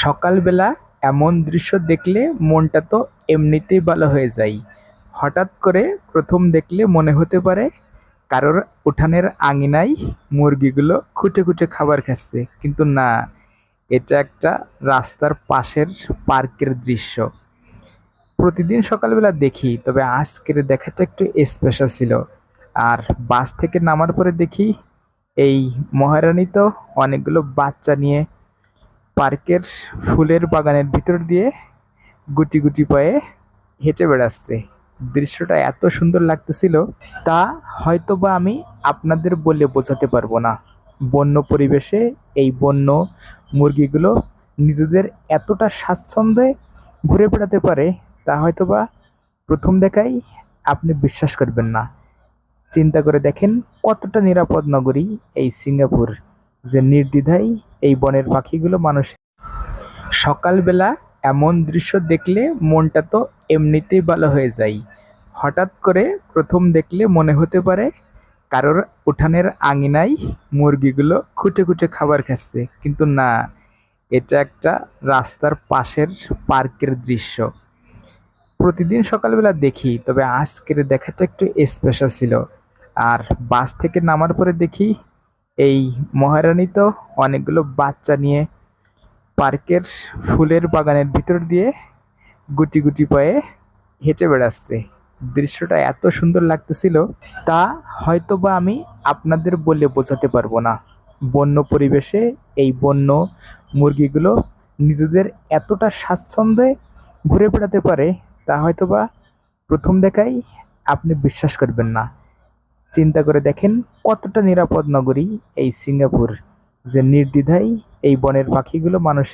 সকালবেলা এমন দৃশ্য দেখলে মনটা তো এমনিতেই ভালো হয়ে যায়। হঠাৎ করে প্রথম দেখলে মনে হতে পারে কারোর উঠানের আঙিনায় মুরগিগুলো খুঁটে খুঁটে খাবার খাচ্ছে, কিন্তু না, এটা একটা রাস্তার পাশের পার্কের দৃশ্য। প্রতিদিন সকালবেলা দেখি, তবে আজকের দেখাটা একটু স্পেশাল ছিল। আর বাস থেকে নামার পরে দেখি এই মহারানী তো অনেকগুলো বাচ্চা নিয়ে পার্কের ফুলের বাগানের ভিতর দিয়ে গুটি গুটি পায়ে হেঁটে বেড়াচ্ছে। দৃশ্যটা এত সুন্দর লাগতেছিল, তা হয়তোবা আমি আপনাদের বলে বোঝাতে পারবো না। বন্য পরিবেশে এই বন্য মুরগিগুলো নিজেদের এতটা স্বাচ্ছন্দ্যে ঘুরে বেড়াতে পারে, তা হয়তোবা প্রথম দেখাই আপনি বিশ্বাস করবেন না। চিন্তা করে দেখেন কতটা নিরাপদ নগরী এই সিঙ্গাপুর, যে নির্দ্বিধায় এই বনের পাখিগুলো মানুষ। সকালবেলা এমন দৃশ্য দেখলে মনটা তো এমনিতেই ভালো হয়ে যায়। হঠাৎ করে প্রথম দেখলে মনে হতে পারে কারোর উঠানের আঙিনায় মুরগিগুলো খুঁটে খুঁটে খাবার খাচ্ছে, কিন্তু না, এটা একটা রাস্তার পাশের পার্কের দৃশ্য। প্রতিদিন সকালবেলা দেখি, তবে আজকের দেখাটা একটু স্পেশাল ছিল। আর বাস থেকে নামার পরে দেখি এই মহারানী তো অনেকগুলো বাচ্চা নিয়ে পার্কের ফুলের বাগানের ভিতর দিয়ে গুটি গুটি পায়ে হেঁটে বেড়াচ্ছে। দৃশ্যটা এত সুন্দর লাগতেছিল, তা হয়তোবা আমি আপনাদের বলে বোঝাতে পারবো না। বন্য পরিবেশে এই বন্য মুরগিগুলো নিজেদের এতটা স্বাচ্ছন্দ্যে ঘুরে বেড়াতে পারে, তা হয়তোবা প্রথম দেখাই আপনি বিশ্বাস করবেন না। চিন্তা করে দেখেন কতটা নিরাপদ নগরী এই সিঙ্গাপুর, যে নির্দ্বিধায় এই বনের পাখিগুলো মানুষ।